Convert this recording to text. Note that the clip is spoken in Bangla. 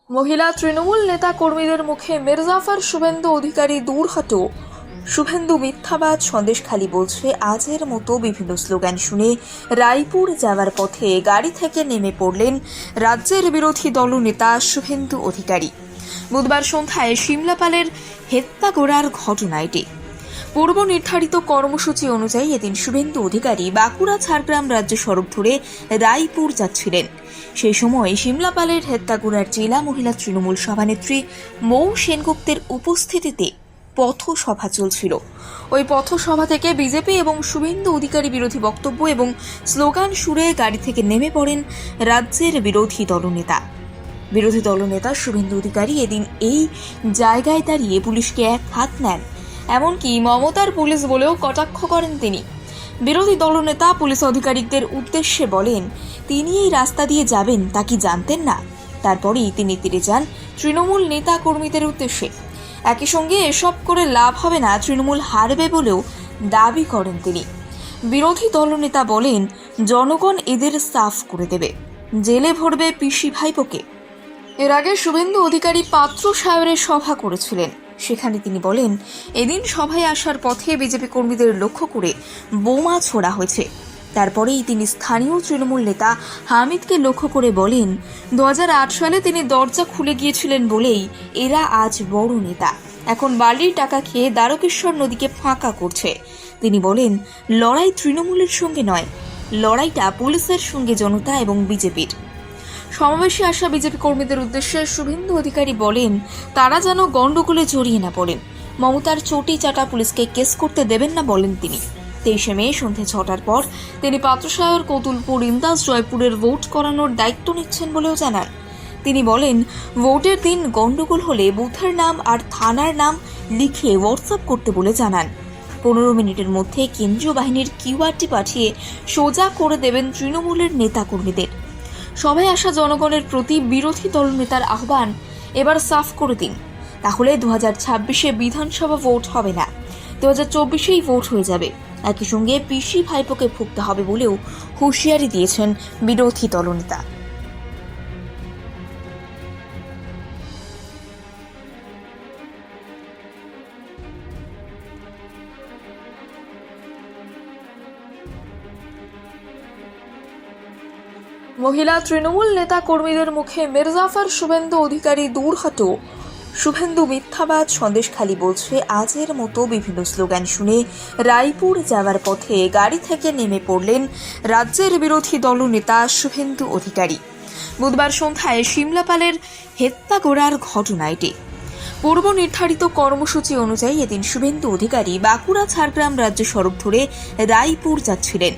মহিলা তৃণমূল নেতা কর্মীদের মুখে মির্জাফর শুভেন্দু অধিকারী দূর হটো। শুভেন্দু মিথ্যাবাদ সন্দেশখালী বলছে আজের মতো বিভিন্ন স্লোগান শুনে রায়পুর যাওয়ার পথে গাড়ি থেকে নেমে পড়লেন রাজ্যের বিরোধী দলনেতা শুভেন্দু অধিকারী। বুধবার সন্ধ্যায় সিমলাপালের হেত্তাগোড়ার ঘটনা এটি। পূর্ব নির্ধারিত কর্মসূচি অনুযায়ী এদিন শুভেন্দু অধিকারী বাঁকুড়া ঝাড়গ্রাম রাজ্য সড়ক ধরে রায়পুর যাচ্ছিলেন। সেই সময় সিমলাপালের হেত্তাগোড়ার জেলা মহিলা তৃণমূল সভানেত্রী মৌ সেনগুপ্তের উপস্থিতিতে পথসভা চলছিল। ওই পথসভা থেকে বিজেপি এবং শুভেন্দু অধিকারী বিরোধী বক্তব্য এবং স্লোগান সুরে গাড়ি থেকে নেমে পড়েন রাজ্যের বিরোধী দলনেতা শুভেন্দু অধিকারী এদিন এই জায়গায় দাঁড়িয়ে পুলিশকে এক হাত নেন, এমনকি মমতার পুলিশ বলেও কটাক্ষ করেন তিনি। বিরোধী দলনেতা পুলিশ আধিকারিকদের উদ্দেশ্যে বলেন, তিনি এই রাস্তা দিয়ে যাবেন তা কি জানতেন না? তারপরেই তিনি তীরে যান তৃণমূল নেতা কর্মীদের উদ্দেশ্যে। একই সঙ্গে এসব করে লাভ হবে না, তৃণমূল হারবে বলেও দাবি করেন তিনি। বিরোধী দলনেতা বলেন, জনগণ এদের সাফ করে দেবে, জেলে ভরবে পিসি ভাইপোকে। এর আগে শুভেন্দু অধিকারী পাত্র সাহেবের সভা করেছিলেন। সেখানে তিনি বলেন, এদিন সভায় আসার পথে বিজেপি কর্মীদের লক্ষ্য করে বোমা ছোড়া হয়েছে। তারপরেই তিনি স্থানীয় তৃণমূল নেতা হামিদকে লক্ষ্য করে বলেন, 2008 সালে তিনি দরজা খুলে গিয়েছিলেন বলেই এরা আজ বড় নেতা, এখন বালির টাকা খেয়ে দ্বারকেশ্বর নদীকে ফাঁকা করছে। তিনি বলেন, লড়াই তৃণমূলের সঙ্গে নয়, লড়াইটা পুলিশের সঙ্গে জনতা এবং বিজেপির। সমাবেশে আসা বিজেপি কর্মীদের উদ্দেশ্যে শুভেন্দু অধিকারী বলেন, তারা যেন গন্ডগোলে জড়িয়ে না পড়েন। মমতার চটি চাটা পুলিশকে কেস করতে দেবেন না বলেন তিনি। 23 মে সন্ধ্যে 6টার পর তিনি পাত্রসায়র, কতুলপুর, ইমদাস, জয়পুরের ভোট করানোর দায়িত্ব নিচ্ছেন বলেও জানান। তিনি বলেন, ভোটের দিন গন্ডগোল হলে বুথের নাম আর থানার নাম লিখে হোয়াটসঅ্যাপ করতে বলে জানান। 15 মিনিটের মধ্যে কেন্দ্রীয় বাহিনীর কিউআরটি পাঠিয়ে সোজা করে দেবেন তৃণমূলের নেতা কর্মীদের। সভায় আসা জনগণের প্রতি বিরোধী দলনেতার আহ্বান, এবার সাফ করে দিন, তাহলে 2026-এ বিধানসভা ভোট হবে না, 2024-এই ভোট হয়ে যাবে। একই সঙ্গে পিসি ভাইপোকে ভুগতে হবে বলেও হুঁশিয়ারি দিয়েছেন বিরোধী দলনেতা। মহিলা তৃণমূল নেতা কর্মীদের মুখে মির্জাফর শুভেন্দু অধিকারী দূর হটো। শুভেন্দু মিথ্যাবাদ সন্দেশখালী বলছে আজের মতো বিভিন্ন স্লোগান শুনে রায়পুর যাওয়ার পথে গাড়ি থেকে নেমে পড়লেন রাজ্যের বিরোধী দলনেতা শুভেন্দু অধিকারী। বুধবার সন্ধ্যায় সিমলাপালের হেত্তাগোড়ার ঘটনা এটি। পূর্ব নির্ধারিত কর্মসূচি অনুযায়ী এদিন শুভেন্দু অধিকারী বাঁকুড়া ঝাড়গ্রাম রাজ্য সড়ক ধরে রায়পুর যাচ্ছিলেন।